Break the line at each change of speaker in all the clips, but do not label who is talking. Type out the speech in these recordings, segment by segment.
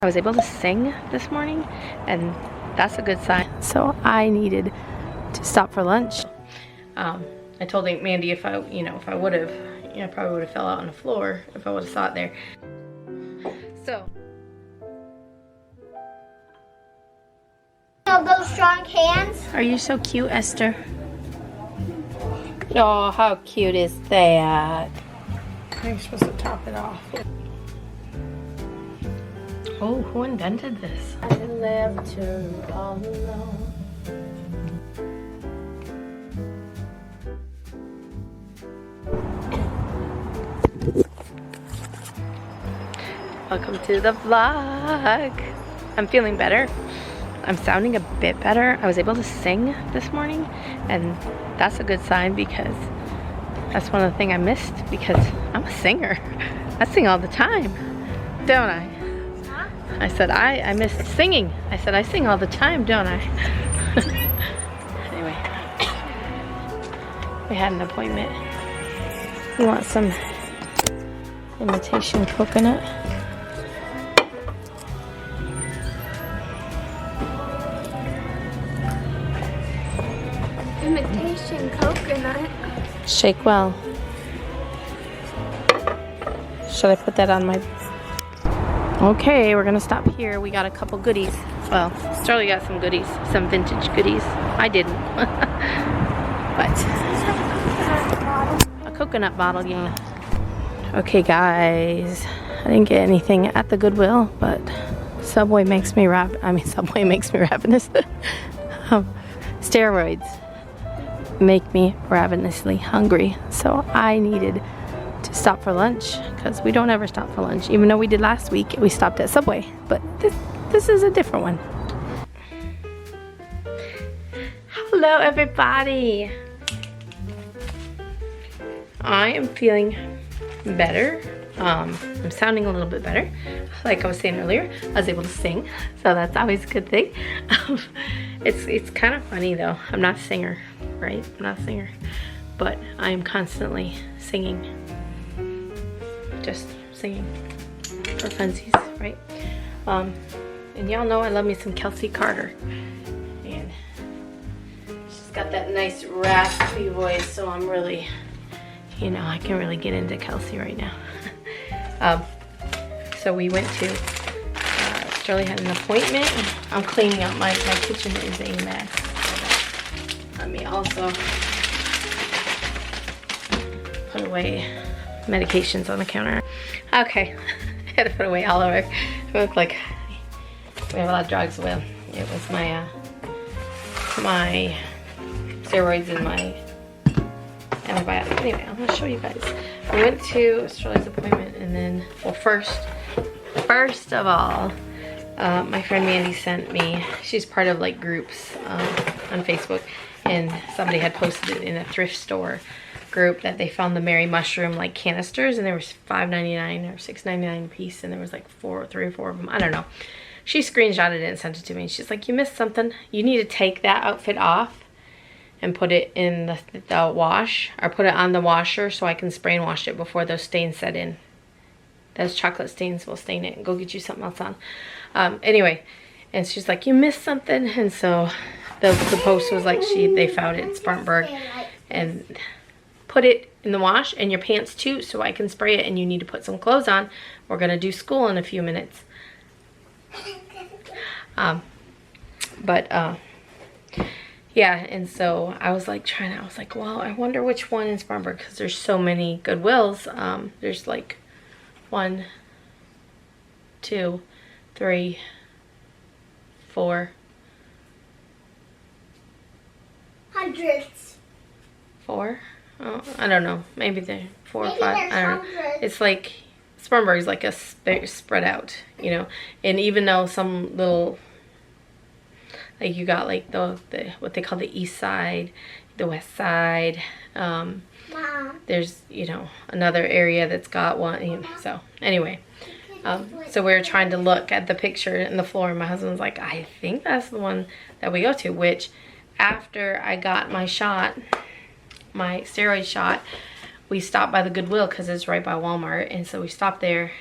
I was able to sing this morning, and that's a good sign. So I needed to stop for lunch. I told Aunt Mandy if I would have, I probably would have fell out on the floor if I would have saw it there. So.
Those strong hands.
Are you so cute, Esther? Oh, how cute is that? You're supposed to top it off. Oh, who invented this? I left her all alone. Welcome to the vlog. I'm feeling better. I'm sounding a bit better. I was able to sing this morning, and that's a good sign because that's one of the things I missed, because I'm a singer. I sing all the time, don't I? Huh? I said I missed singing. I said I sing all the time, don't I? Anyway, we had an appointment. You want some imitation coconut?
Imitation coconut.
Shake well. Should I put that on my... Okay, we're gonna stop here. We got a couple goodies. Well, Sterling got some goodies, some vintage goodies. I didn't. But a coconut bottle, yeah. Okay, guys. I didn't get anything at the Goodwill, but Subway makes me Subway makes me ravenous. Steroids make me ravenously hungry, so I needed to stop for lunch, because we don't ever stop for lunch. Even though we did last week, we stopped at Subway, but this is a different one. Hello everybody. I am feeling better. I'm sounding a little bit better. Like I was saying earlier, I was able to sing, so that's always a good thing. It's kind of funny though. I'm not a singer, right? I'm not a singer, but I am constantly singing. Just singing for funsies, right? And y'all know I love me some Kelsey Carter, and she's got that nice raspy voice, so I'm really, I can really get into Kelsey right now. So we went to, Sterling had an appointment. I'm cleaning up, my kitchen is a mess. Let me also put away medications on the counter. Okay, I had to put away all of it. It looked like we have a lot of drugs. Well, it was my my steroids and my antibiotics. Anyway, I'm gonna show you guys. We went to Sterling's appointment, and then, well, first of all, my friend Mandy sent me, she's part of like groups on Facebook, and somebody had posted it in a thrift store group that they found the Mary Mushroom like canisters, and there was $5.99 or $6.99 a piece, and there was like 3 or 4 of them. I don't know. She screenshotted it and sent it to me. She's like, you missed something. You need to take that outfit off and put it in the wash, or put it on the washer so I can spray and wash it before those stains set in. Those chocolate stains will stain it, and go get you something else on. Anyway, and she's like, you missed something. And so the post was like, they found it at Spartanburg, and put it in the wash, and your pants too, so I can spray it, and you need to put some clothes on. We're gonna do school in a few minutes. Yeah, and so I was like well, I wonder which one in Spartanburg, because there's so many Goodwills. There's like 1, 2, 3, 4.
Hundreds.
4? Oh, I don't know. Maybe there 4 or 5. I don't know. It's like Spartanburg's like a spread out, And even though some little, like you got like the what they call the east side, the west side. There's another area that's got one. So anyway, so we were trying to look at the picture in the floor, and my husband was like, I think that's the one that we go to. Which, after I got my shot, my steroid shot, we stopped by the Goodwill because it's right by Walmart, and so we stopped there.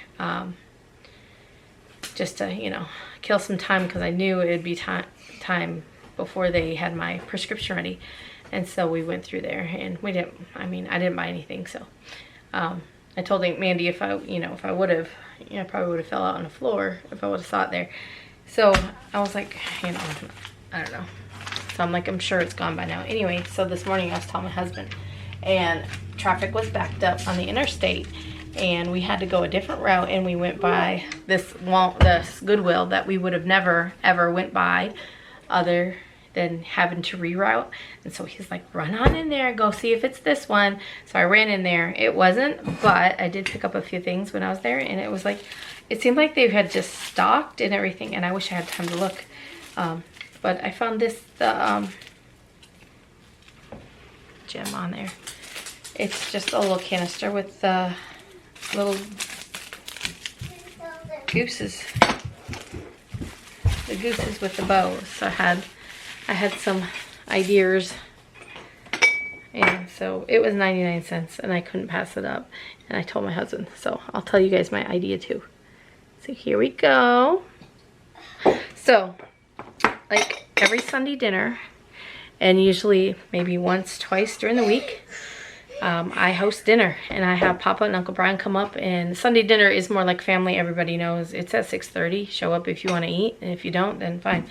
just to, you know, kill some time, because I knew it would be time before they had my prescription ready. And so we went through there, and we didn't, I mean, I didn't buy anything. So I told Aunt Mandy if I would have, you know, I probably would have fell out on the floor if I would have saw it there. So I was like, you know, I don't know. So I'm like, I'm sure it's gone by now. Anyway, so this morning I was telling my husband, and traffic was backed up on the interstate, and we had to go a different route, and we went by this Goodwill that we would have never ever went by other than having to reroute. And so he's like, run on in there, go see if it's this one. So I ran in there. It wasn't, but I did pick up a few things when I was there, and it was like, it seemed like they had just stocked and everything, and I wish I had time to look. But I found this, the gem on there. It's just a little canister with the little gooses. The gooses with the bows. So I had some ideas, and so it was 99 cents, and I couldn't pass it up. And I told my husband, so I'll tell you guys my idea too. So here we go. So like every Sunday dinner, and usually maybe once, twice during the week, I host dinner, and I have Papa and Uncle Brian come up. And Sunday dinner is more like family. Everybody knows it's at 6:30. Show up if you want to eat, and if you don't, then fine.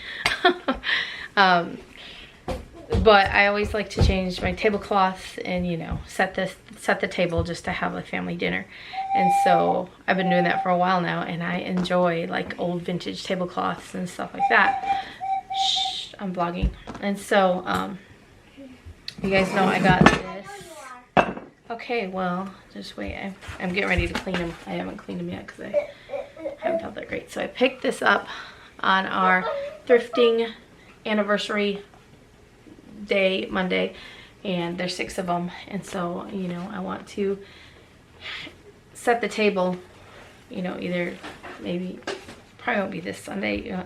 But I always like to change my tablecloth and, you know, set the table just to have a family dinner. And so I've been doing that for a while now, and I enjoy like old vintage tablecloths and stuff like that. Shh, I'm vlogging. And so you guys know I got this. Okay, well, just wait. I'm getting ready to clean them. I haven't cleaned them yet because I haven't felt that great. So I picked this up on our thrifting anniversary day, Monday, and there's 6 of them. And so, you know, I want to set the table, you know, either maybe, probably won't be this Sunday,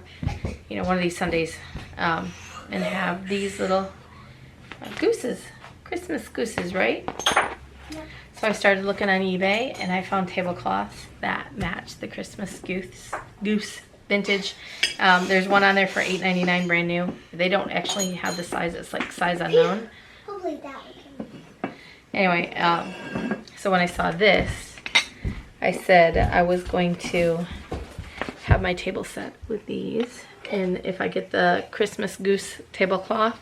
you know, one of these Sundays, and have these little gooses, Christmas gooses, right? So I started looking on eBay, and I found tablecloths that match the Christmas goose vintage. There's one on there for $8.99 brand new. They don't actually have the size. It's like size unknown.
Hopefully that one.
Anyway, so when I saw this, I said I was going to have my table set with these. And if I get the Christmas goose tablecloth,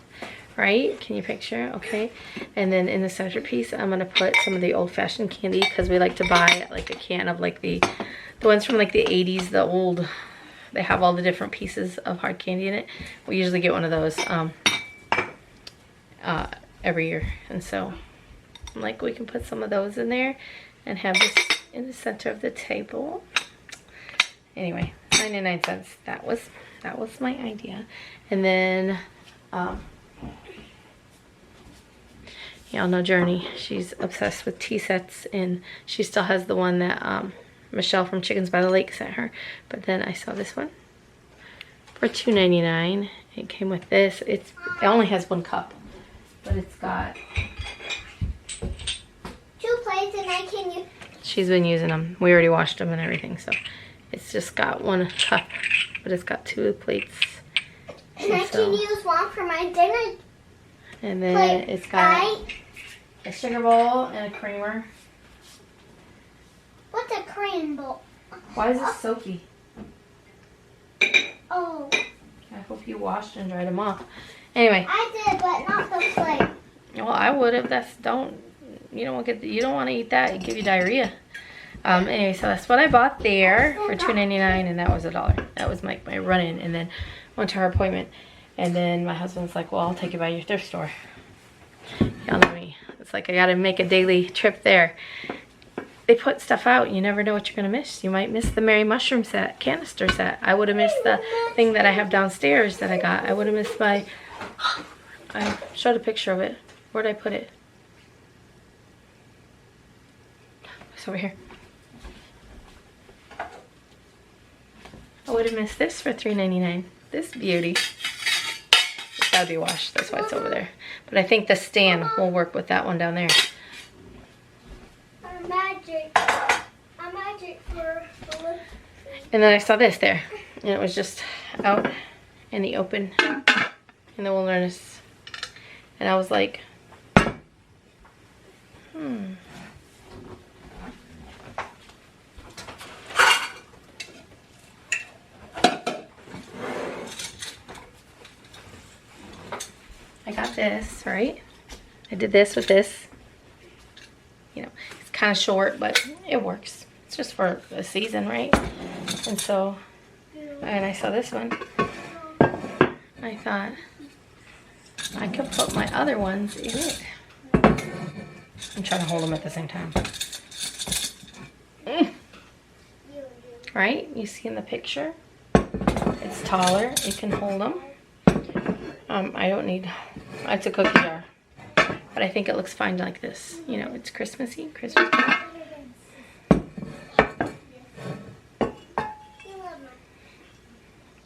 right? Can you picture? Okay. And then in the centerpiece, I'm going to put some of the old-fashioned candy, because we like to buy like a can of like the ones from like the 80s, the old, they have all the different pieces of hard candy in it. We usually get one of those every year. And so I'm like, we can put some of those in there and have this in the center of the table. Anyway, 99 cents. That was my idea. And then y'all know Journey. She's obsessed with tea sets, and she still has the one that Michelle from Chickens by the Lake sent her. But then I saw this one for $2.99. It came with this. It only has 1 cup, but it's got
2 plates, and I can use.
She's been using them. We already washed them and everything, so it's just got 1 cup, but it's got 2 plates.
And I can use one for my dinner.
And then it's got a sugar bowl and a creamer.
What's a cream bowl?
Why is it soaky?
Oh.
I hope you washed and dried them off. Anyway.
I did, but not the plate.
Well, I would have. You don't want to eat that. It give you diarrhea. Anyway, so that's what I bought there for $2.99, and that was $1. That was my run-in, and then went to her appointment. And then my husband's like, well, I'll take you by your thrift store. Y'all know me. It's like I gotta make a daily trip there. They put stuff out. You never know what you're gonna miss. You might miss the Merry Mushroom set, canister set. I would have missed the thing that I have downstairs that I got. I would have missed my... I showed a picture of it. Where'd I put it? It's over here. I would have missed this for $3.99. This beauty. It's gotta be washed. That's why it's over there. But I think the stand will work with that one down there.
A magic for
And then I saw this there, and it was just out in the open, in the wilderness. And I was like, I got this, right? I did this with this. You know, it's kind of short, but it works. It's just for a season, right? And so, and I saw this one. I thought I could put my other ones in it. I'm trying to hold them at the same time. Right? You see in the picture? It's taller. It can hold them. I don't need, it's a cookie jar. But I think it looks fine like this. You know, it's Christmassy. Christmas.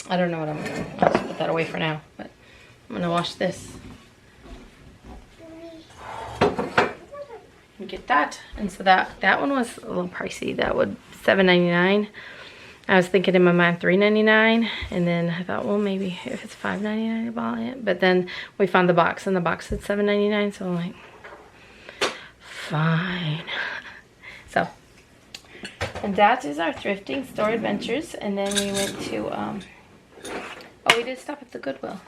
I don't know what I'm doing. I'll just put that away for now. But I'm going to wash this. And get that. And so that one was a little pricey. That would $7.99. I was thinking in my mind $3.99, and then I thought, well, maybe if it's $5.99, I'll buy it. But then we found the box, and the box said $7.99, so I'm like, fine. So, and that is our thrifting store adventures. And then we went to, oh, we did stop at the Goodwill.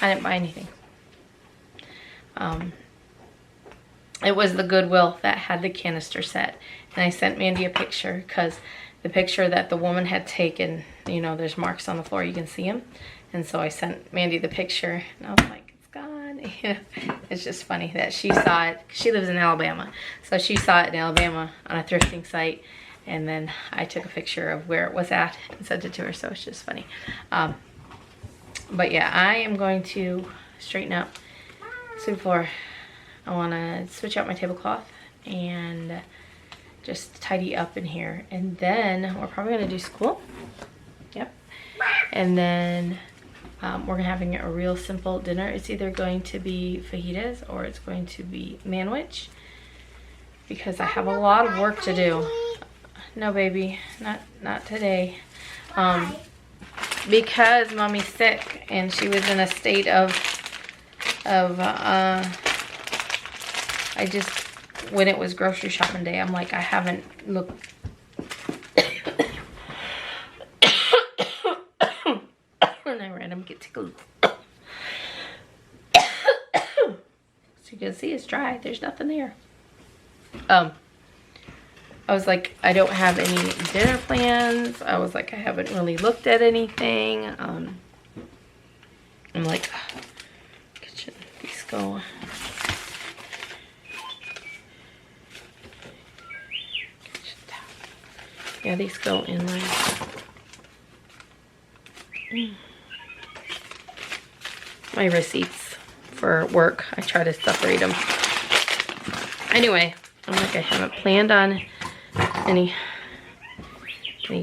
I didn't buy anything. It was the Goodwill that had the canister set, and I sent Mandy a picture because the picture that the woman had taken, you know, there's marks on the floor, you can see them. And so I sent Mandy the picture, and I was like, it's gone. You know, it's just funny that she saw it. She lives in Alabama, so she saw it in Alabama on a thrifting site, and then I took a picture of where it was at and sent it to her, so it's just funny. But yeah, I am going to straighten up, sweep the floor. I want to switch out my tablecloth and just tidy up in here, and then we're probably gonna do school. Yep. And then we're having a real simple dinner. It's either going to be fajitas or it's going to be manwich, because I have a lot of work to do. No, baby, not today. Because mommy's sick, and she was in a state of I just, when it was grocery shopping day, I'm like, I haven't looked. And I random get tickled. So you can see it's dry. There's nothing there. I was like, I don't have any dinner plans. I was like, I haven't really looked at anything. I'm like, kitchen, these go. Yeah, these go in my receipts for work. I try to separate them. Anyway, I'm like, I haven't planned on any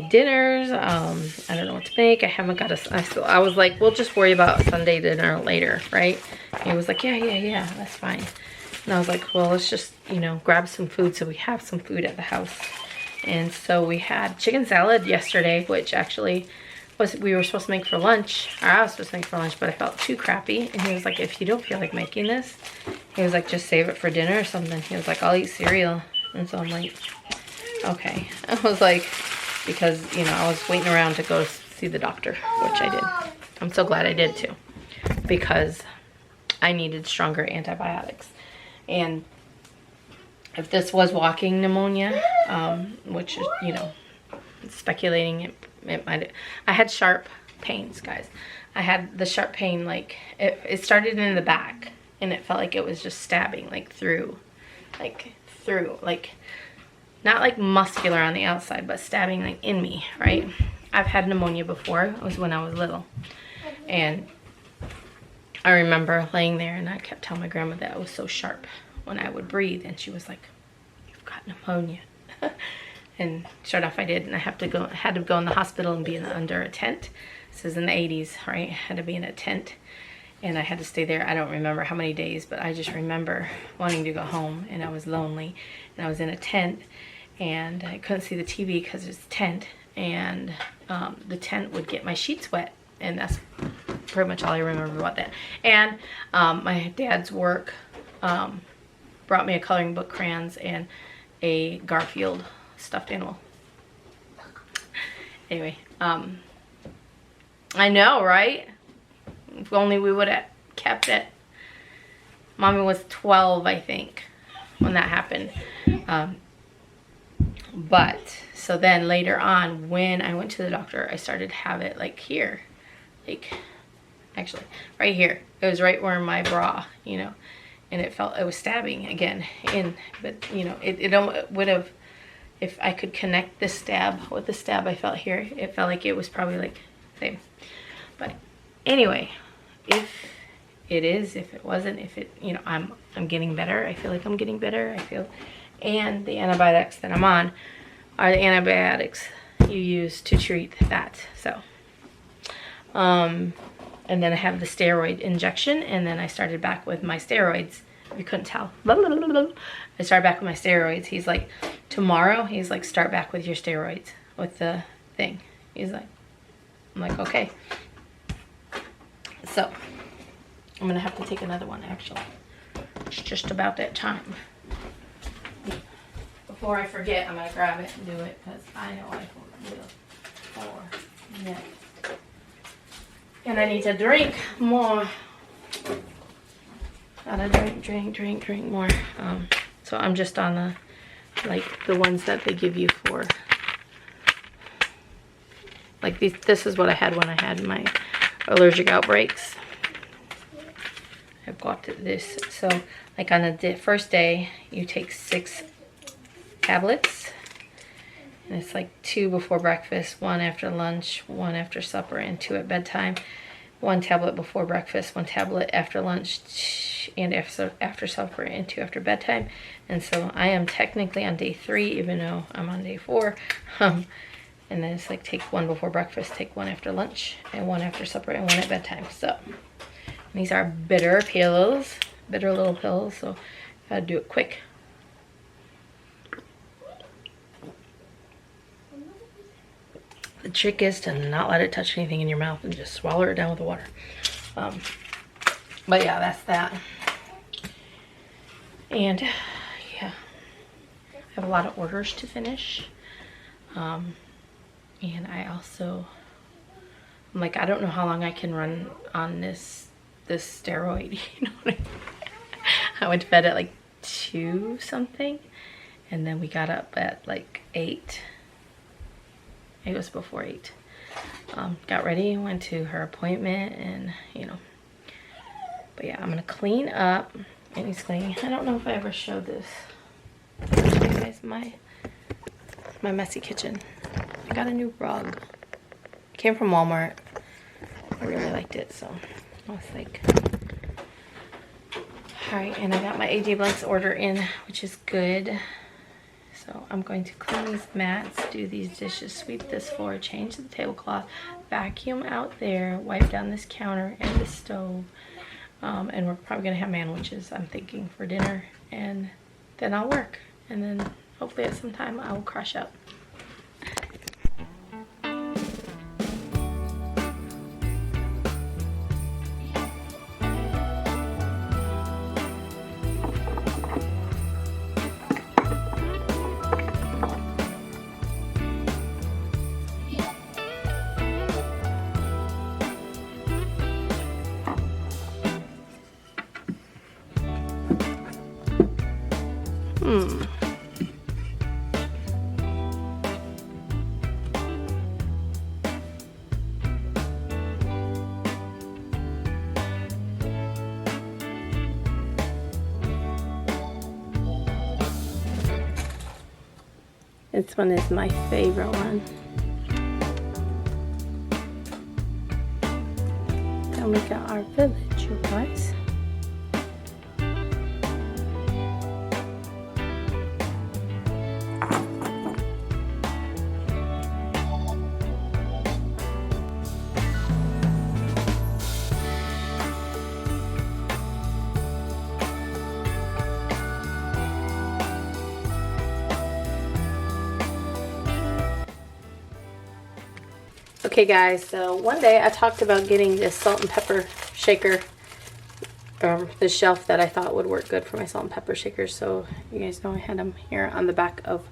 dinners. I don't know what to make. I haven't got I was like, we'll just worry about Sunday dinner later, right? And he was like, yeah, that's fine. And I was like, well, let's just, you know, grab some food so we have some food at the house. And so we had chicken salad yesterday, which actually we were supposed to make for lunch. Or I was supposed to make for lunch, but I felt too crappy. And he was like, if you don't feel like making this, he was like, just save it for dinner or something. He was like, I'll eat cereal. And so I'm like, okay. I was like, because, you know, I was waiting around to go see the doctor, which I did. I'm so glad I did too, because I needed stronger antibiotics. And if this was walking pneumonia, which is, you know, speculating it might, I had sharp pains, guys. I had the sharp pain, like, it started in the back, and it felt like it was just stabbing, like, through, not like muscular on the outside, but stabbing, like, in me, right? I've had pneumonia before. It was when I was little. And I remember laying there, and I kept telling my grandma that it was so sharp when I would breathe, and she was like, you've got pneumonia. And sure enough, I did, and I had to go in the hospital and be under a tent. This is in the 80s, right? I had to be in a tent, and I had to stay there. I don't remember how many days, but I just remember wanting to go home, and I was lonely, and I was in a tent, and I couldn't see the TV because it's a tent, and the tent would get my sheets wet, and that's pretty much all I remember about that. And my dad's work brought me a coloring book, crayons, and a Garfield stuffed animal. Anyway, I know, right? If only we would have kept it. Mommy was 12, I think, when that happened. But so then later on, when I went to the doctor, I started to have it like here, like actually right here. It was right where my bra, you know, and it was stabbing again in, but you know, it would have, if I could connect this stab with the stab I felt here, it felt like it was probably like same. But anyway, if it is, if it wasn't, if it, you know, I'm getting better. I feel like I'm getting better. I feel, and the antibiotics that I'm on are the antibiotics you use to treat that. So, and then I have the steroid injection, and then I started back with my steroids. You couldn't tell. I started back with my steroids. He's like, tomorrow, he's like, start back with your steroids, with the thing. He's like, I'm like, okay. So, I'm gonna have to take another one, actually. It's just about that time. Before I forget, I'm gonna grab it and do it, because I know I will. Yeah. And I need to drink more. Gotta drink more. So I'm just on the, like, the ones that they give you for, like, these. This is what I had when I had my allergic outbreaks. I've got this. So, like, on the first day, you take 6 tablets. And it's like 2 before breakfast, 1 after lunch, 1 after supper, and 2 at bedtime. 1 tablet before breakfast, 1 tablet after lunch, and after supper, and 2 after bedtime. And so I am technically on day 3, even though I'm on day 4. And then it's like take 1 before breakfast, take 1 after lunch, and 1 after supper, and 1 at bedtime. So these are bitter pills, bitter little pills. So gotta do it quick. The trick is to not let it touch anything in your mouth and just swallow it down with the water. But yeah, that's that. And yeah, I have a lot of orders to finish. And I also, I'm like, I don't know how long I can run on this steroid. You know what I mean? I went to bed at like 2 something, and then we got up at like 8. It was before 8. Got ready, went to her appointment, and you know. But yeah, I'm gonna clean up. It needs cleaning. I don't know if I ever showed this. I'll show you guys my messy kitchen. I got a new rug. It came from Walmart. I really liked it, so I was like, all right. And I got my AJ Blank's order in, which is good. So I'm going to clean these mats, do these dishes, sweep this floor, change the tablecloth, vacuum out there, wipe down this counter and the stove. And we're probably gonna have sandwiches, I'm thinking, for dinner. And then I'll work. And then hopefully at some time I will crash out. This one is my favorite one. Then we got our village, you guys. Okay guys, so one day I talked about getting this salt and pepper shaker, the shelf that I thought would work good for my salt and pepper shakers. So you guys know I had them here on the back of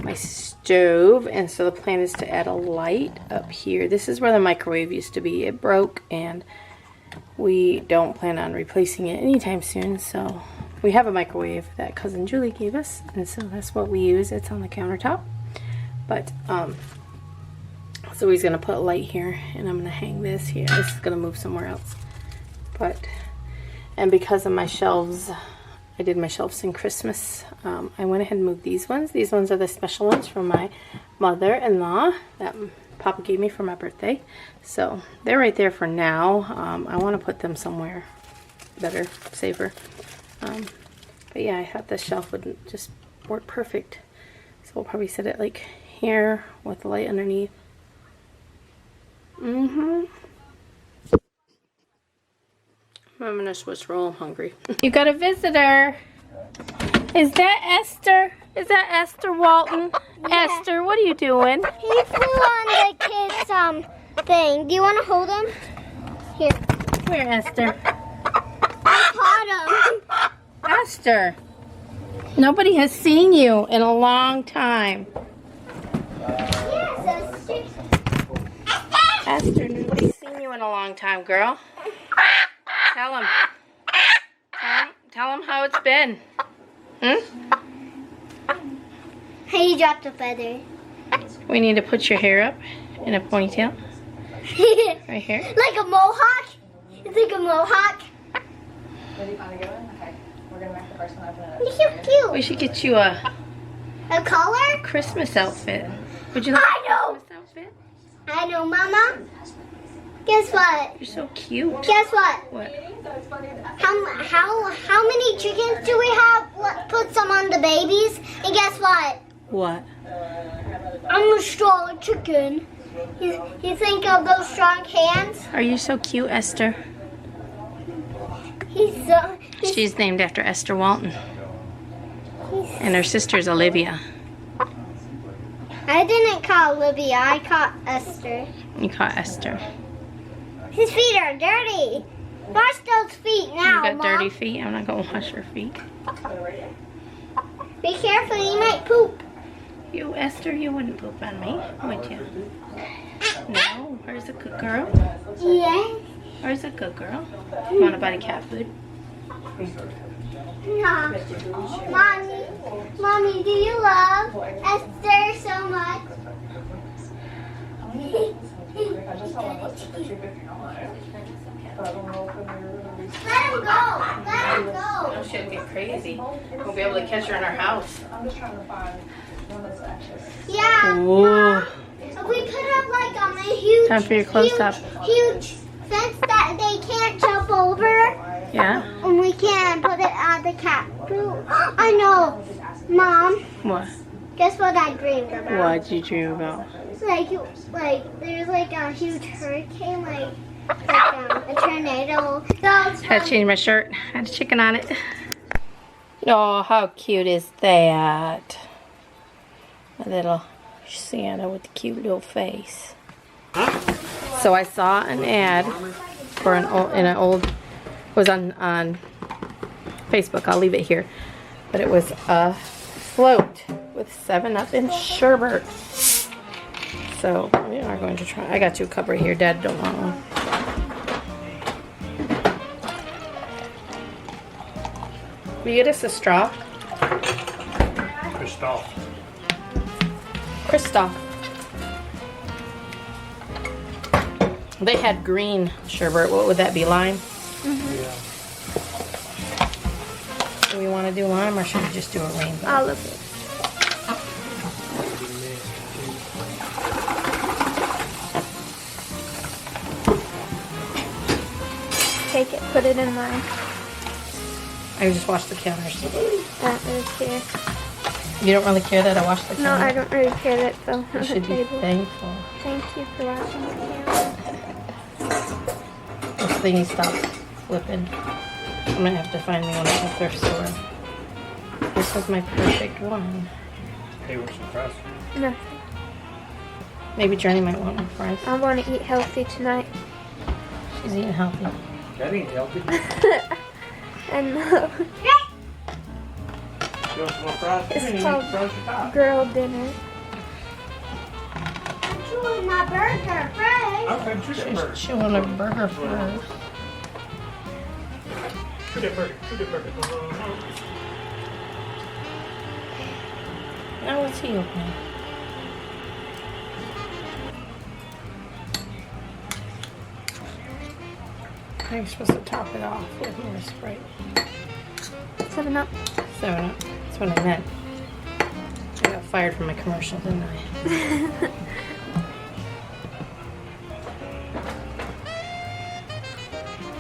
my stove, and so the plan is to add a light up here. This is where the microwave used to be. It broke and we don't plan on replacing it anytime soon, so we have a microwave that cousin Julie gave us, and so that's what we use. It's on the countertop, but so he's gonna put a light here, and I'm gonna hang this here. This is gonna move somewhere else, and because of my shelves, I did my shelves in Christmas. I went ahead and moved these ones. These ones are the special ones from my mother-in-law that Papa gave me for my birthday. So they're right there for now. I want to put them somewhere better, safer. But yeah, I thought this shelf would just work perfect. So we'll probably set it like here with the light underneath. I'm gonna switch roll. I'm hungry. You got a visitor. Is that Esther? Is that Esther Walton? Yeah. Esther, what are you doing?
He flew on the kid's thing. Do you want to hold him? Here.
Where, Esther?
I caught him.
Esther. Nobody has seen you in a long time.
Yes, Esther.
Esther, nobody's seen you in a long time, girl. Tell him. Tell him how it's been.
Hey, you dropped a feather.
We need to put your hair up in a ponytail. Right here.
Like a mohawk? It's like a mohawk.
Ready to go in? Okay. We're going to make the first one open it up.
You're so cute.
We should get you a
collar?
Christmas outfit. Would you like
I know.
a Christmas outfit?
I know, Mama. Guess what?
You're so cute.
Guess what?
What?
How many chickens do we have? Put some on the babies. And guess what?
What?
I'm a strong chicken. You think of those strong hands?
Are you so cute, Esther? She's named after Esther Walton. And her sister's Olivia.
I didn't call Olivia. I caught Esther.
You caught Esther.
His feet are dirty. Wash those feet now,
You got
Mom.
dirty feet? I'm not going to wash your feet.
Be careful, you might poop.
You, Esther, you wouldn't poop on me, would you? No? Where's a good girl?
Yeah.
Where's a good girl? You want to buy the cat food?
No. Mommy, do you love Esther so much? Let him go. Let him go.
Oh, she'll get crazy. We'll be able to catch her in our house.
I'm just trying to find one that's anxious.
Yeah.
Ooh.
We put up like a huge,
Time for your close-up.
huge fence that they can't jump over.
Yeah?
And we can put it on the cat food. I know. Mom,
What?
guess what I dreamed about?
What did you dream about?
Like there's like a huge hurricane, like a tornado.
Had to change my shirt. Had a chicken on it. Oh, how cute is that? A little Santa with the cute little face. So I saw an ad for it was on Facebook. I'll leave it here. But it was a float with 7-Up and sherbet. So we are going to try. I got you a cup right here. Dad don't want one. Will you get us a straw? Kristoff. They had green sherbet. What would that be? Lime?
Yeah.
Do we want to do lime or should we just do a rainbow?
All of it. Take it, put it in mine.
I just washed the counters.
That is here.
You don't really care that I washed the counters?
No, I don't really care that it fell on
You
the
should be
table.
thankful.
Thank you for washing the camera.
This thingy stopped flipping. I'm gonna have to find me one at the thrift store. This was my perfect one.
Hey, what's the price?
No.
Maybe Journey might want more fries.
I want to eat healthy tonight.
She's eating healthy.
That ain't healthy.
I know.
You want some more fries?
It's called girl dinner. You want my burger, Fred?
Okay, chicken burger.
She wanted a burger first.
Chicken burger. Chicken burger.
Now what's he opening? I think you're supposed to top it off with more Sprite.
7-Up.
7-Up. That's what I meant. I got fired from my commercial, didn't I?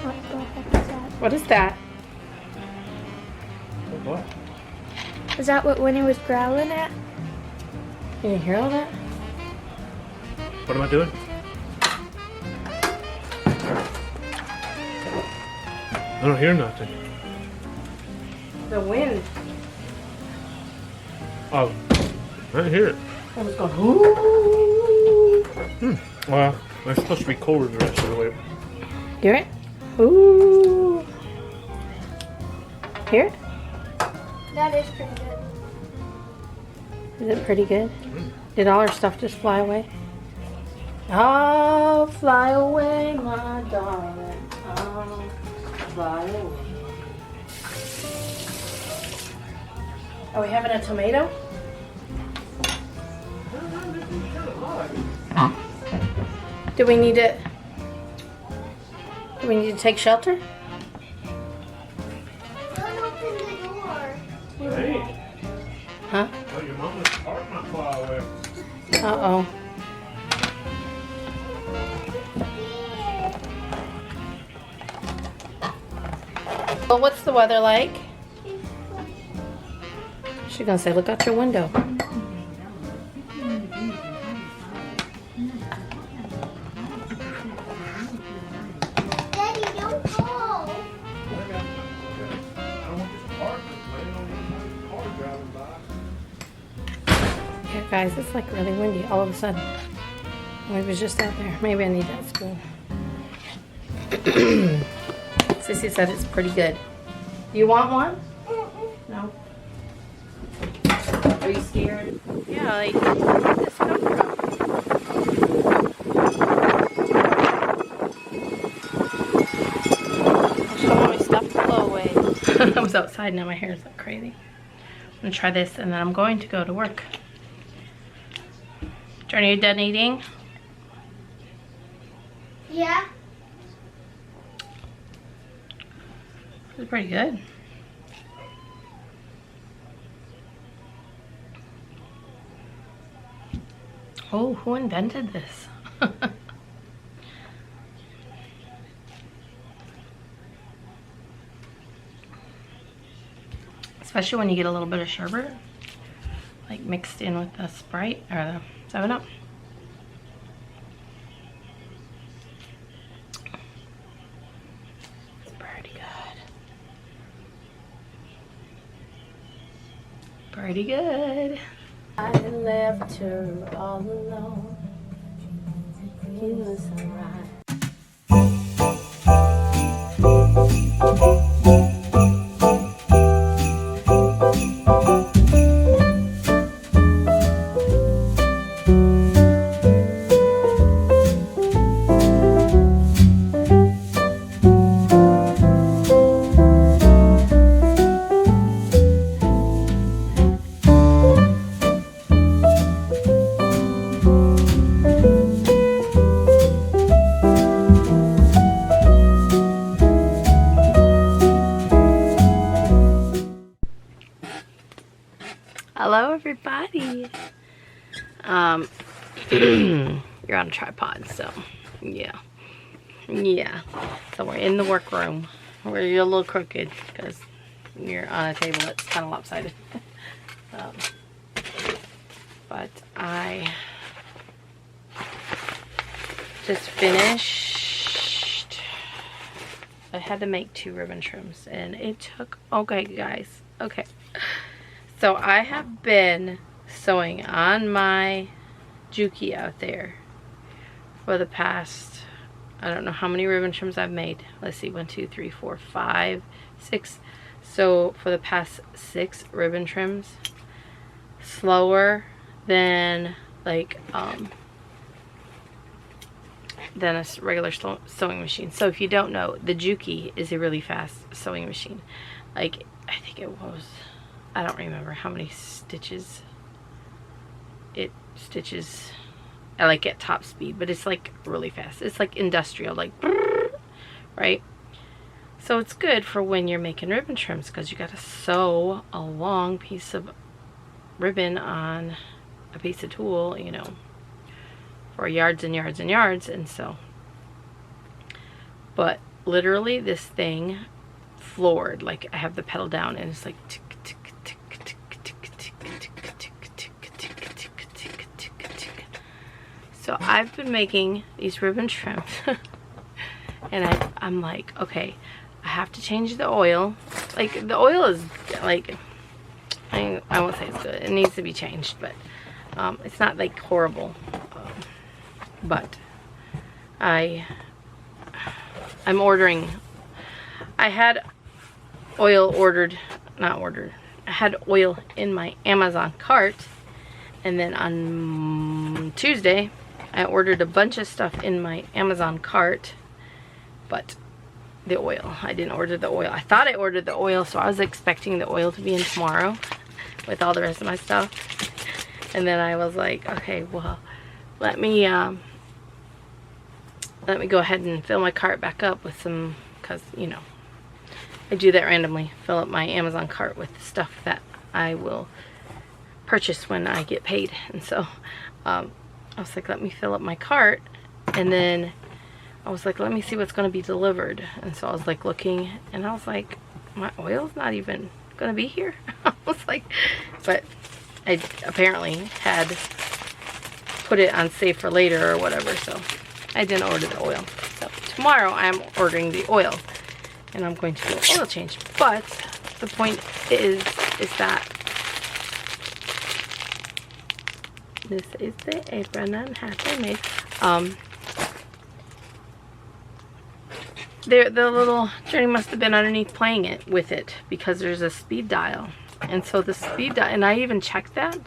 What the heck is that?
What is that?
What?
Is that what Winnie was growling at?
You didn't hear all that?
What am I doing? I don't hear nothing.
The wind.
Oh, I didn't hear it.
I was going, ooh.
Well, it's supposed to be colder the rest of the way.
Hear it? Ooh. Hear it?
That is pretty good.
Is it pretty good? Did all our stuff just fly away? Oh, fly away, my darling. Oh, fly away. Are we having a tomato? Do we need to? Do we need to take shelter?
Don't open the door.
Hey,
Huh?
well, your mama's heart might fly away.
Uh-oh. Well, what's the weather like? She's gonna say, look out your window.
Daddy, don't go.
I don't want this car laying on the car driving by.
Yeah, guys, it's like really windy all of a sudden. Maybe it was just out there. Maybe I need that spoon. Sissy said it's pretty good. Do you want one? No. Are you scared? Yeah, like, where did this come from? I should want my stuff to blow away. I was outside, now my hair is like crazy. I'm gonna try this and then I'm going to go to work. Journey, are you done eating?
Yeah.
It's pretty good. Oh, who invented this? Especially when you get a little bit of sherbet, like mixed in with the Sprite or the 7-Up. It's pretty good. Pretty good. I left her all alone. He was alright. Hello everybody. You're on a tripod, so yeah. So we're in the workroom where you're a little crooked because you're on a table that's kind of lopsided. But I just finished. I had to make 2 ribbon trims and it took, okay guys, okay. So I have been sewing on my Juki out there for the past, I don't know how many ribbon trims I've made. Let's see, 1, 2, 3, 4, 5, 6. So for the past 6 ribbon trims, slower than like than a regular sewing machine. So if you don't know, the Juki is a really fast sewing machine. Like, I think it was, I don't remember how many stitches it stitches at top speed, but it's like really fast. It's like industrial, like, right? So it's good for when you're making ribbon trims, because you got to sew a long piece of ribbon on a piece of tulle, you know, for yards and yards and yards. And so, but literally this thing floored, like I have the pedal down and it's like tick tick tick tick tick tick tick tick tick tick tick tick tick tick. So I've been making these ribbon trims and I'm like, okay, I have to change the oil. Like, the oil is like, I won't say it's good, it needs to be changed, but it's not like horrible. But I'm ordering. I had oil I had oil in my Amazon cart, and then on Tuesday I ordered a bunch of stuff in my Amazon cart, but the oil, I didn't order the oil. I thought I ordered the oil, so I was expecting the oil to be in tomorrow with all the rest of my stuff. And then I was like, okay, well, let me go ahead and fill my cart back up with some, because, you know, I do that randomly, fill up my Amazon cart with stuff that I will purchase when I get paid. And so I was like, let me fill up my cart, and then I was like, let me see what's going to be delivered. And so I was like looking, and I was like, my oil's not even going to be here. I was like, but I apparently had put it on save for later or whatever, so I didn't order the oil. So tomorrow I'm ordering the oil, and I'm going to do an oil change. But the point is that this is the apron and hat I made. The little Journey must have been underneath playing it with it, because there's a speed dial. And so the speed dial, and I even checked that,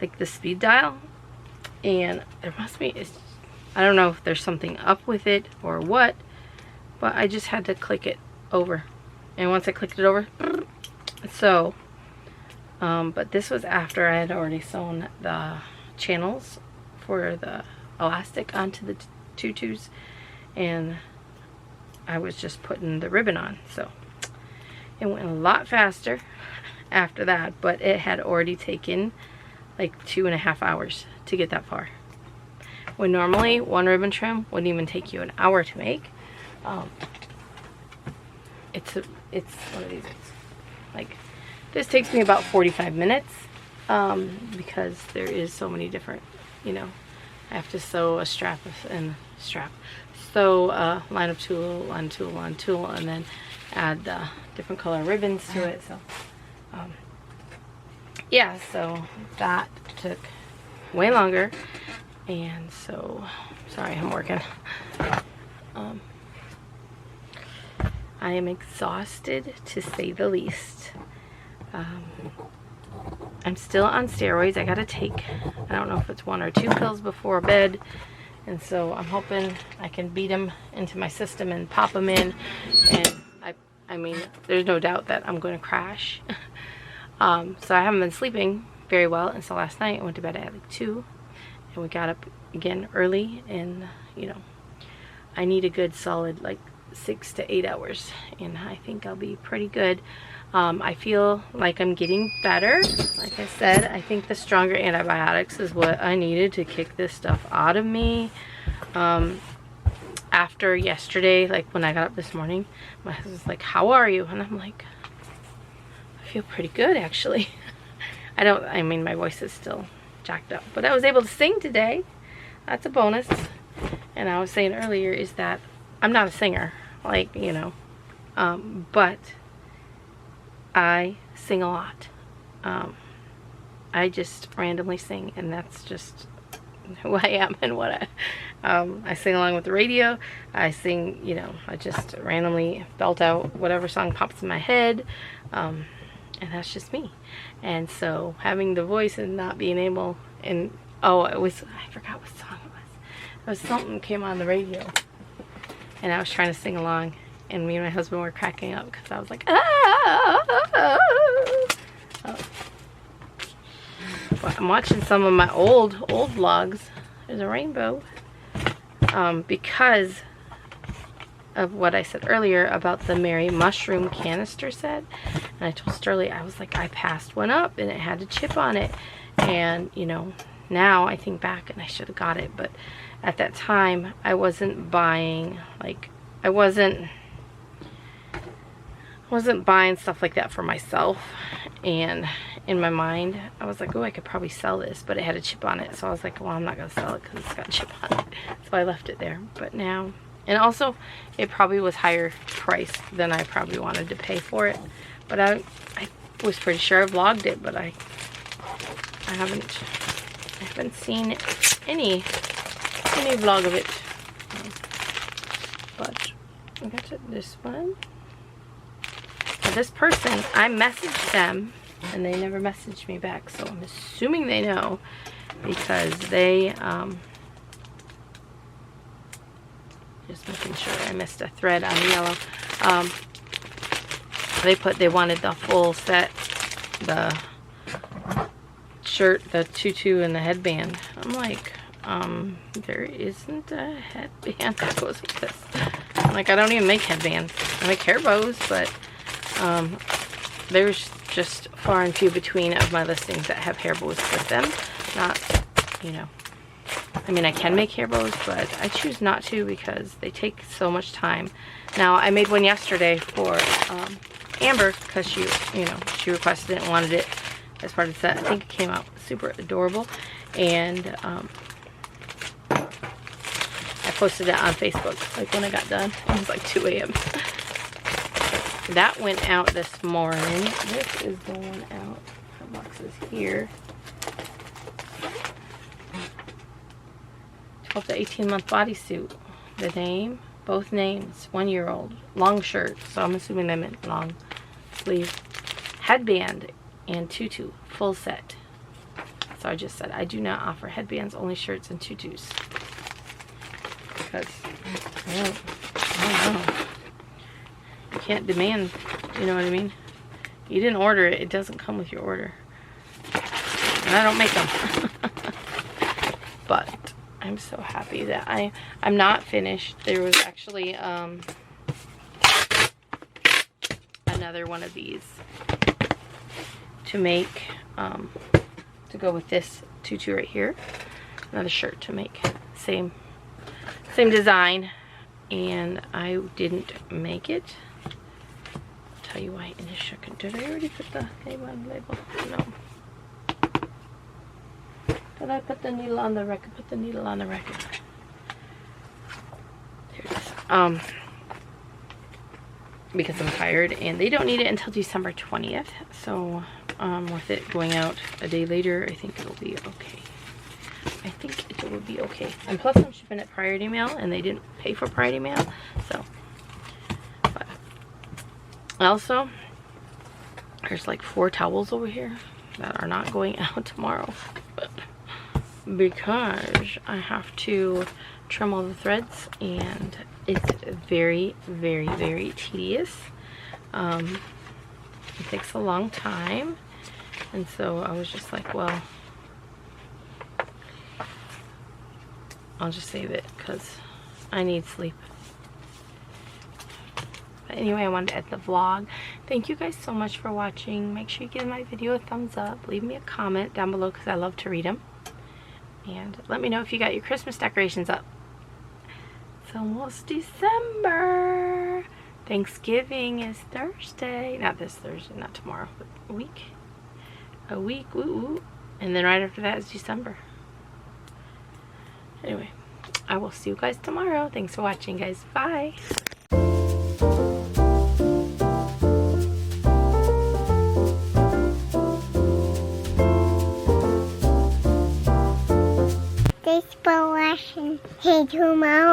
like the speed dial, and there must be, I don't know if there's something up with it or what, but I just had to click it over. And once I clicked it over, so, but this was after I had already sewn the channels for the elastic onto the tutus, and I was just putting the ribbon on. So it went a lot faster after that, but it had already taken like 2.5 hours to get that far, when normally one ribbon trim wouldn't even take you an hour to make. It's one of these, like, this takes me about 45 minutes because there is so many different, you know, I have to sew a strap and sew a line of tulle, line of tulle, line of tulle, and then add the different color ribbons to it. So yeah, so that took way longer, and so sorry, I'm working. I am exhausted, to say the least. I'm still on steroids. I gotta take, I don't know if it's 1 or 2 pills before bed, and so I'm hoping I can beat them into my system and pop them in. And I mean, there's no doubt that I'm going to crash. So I haven't been sleeping very well, and so last night I went to bed at like 2, and we got up again early, and you know, I need a good solid like 6 to 8 hours, and I think I'll be pretty good. I feel like I'm getting better. Like I said, I think the stronger antibiotics is what I needed to kick this stuff out of me. After yesterday, like when I got up this morning, my husband's like, how are you? And I'm like, I feel pretty good, actually. I mean, my voice is still jacked up, but I was able to sing today. That's a bonus. And I was saying earlier is that I'm not a singer, like, you know, but I sing a lot. I just randomly sing, and that's just who I am and what I sing along with the radio. I sing, you know, I just randomly belt out whatever song pops in my head, and that's just me. And so having the voice and not being able, and oh, it was, I forgot what song it was. It was something came on the radio, and I was trying to sing along, and me and my husband were cracking up because I was like, ah! Oh. Well, I'm watching some of my old vlogs. There's a rainbow. Because of what I said earlier about the Mary mushroom canister set. And I told Sterling, I was like, I passed one up and it had a chip on it. And, you know, now I think back and I should have got it. But at that time, I wasn't buying, like, I wasn't buying stuff like that for myself. And in my mind, I was like, oh, I could probably sell this, but it had a chip on it. So I was like, well, I'm not going to sell it because it's got a chip on it. So I left it there. But now, and also, it probably was higher price than I probably wanted to pay for it. But I was pretty sure I vlogged it, but I haven't seen any vlog of it. But I got this one. This person, I messaged them and they never messaged me back, so I'm assuming they know because they just making sure I missed a thread on the yellow. They wanted the full set, the shirt, the tutu, and the headband. I'm like, there isn't a headband that goes with this. I'm like, I don't even make headbands. I make hair bows, but there's just far and few between of my listings that have hair bows with them. Not, you know, I mean, I can make hair bows, but I choose not to because they take so much time. Now, I made one yesterday for Amber because she requested it and wanted it as part of the set. I think it came out super adorable, and I posted it on Facebook like when I got done. It was like 2 a.m. That went out this morning. This is going out. The box is here. 12 to 18 month bodysuit. The name, both names, 1-year-old. Long shirt, so I'm assuming they meant long sleeve. Headband and tutu, full set. So I just said, I do not offer headbands, only shirts and tutus. Because, I don't know. You can't demand, you know what I mean? You didn't order it, it doesn't come with your order. And I don't make them. But I'm so happy that I'm not finished. There was actually another one of these to make, to go with this tutu right here. Another shirt to make. Same design. And I didn't make it. Tell you why in a second. Did I already put the name on the label? No. Did I put the needle on the record? Put the needle on the record. There it is. Because I'm tired, and they don't need it until December 20th. So, with it going out a day later, I think it'll be okay. I think it will be okay. And plus, I'm shipping it priority mail, and they didn't pay for priority mail, so. But also, there's like 4 towels over here that are not going out tomorrow, because I have to trim all the threads, and it's very, very, very tedious. It takes a long time, and so I was just like, well, I'll just save it because I need sleep. But anyway, I wanted to end the vlog. Thank you guys so much for watching. Make sure you give my video a thumbs up. Leave me a comment down below because I love to read them. And let me know if you got your Christmas decorations up. It's almost December. Thanksgiving is Thursday. Not this Thursday, not tomorrow, but a week. A week, woo-woo. And then right after that is December. Anyway, I will see you guys tomorrow. Thanks for watching, guys. Bye.
Stay Me too, Mom.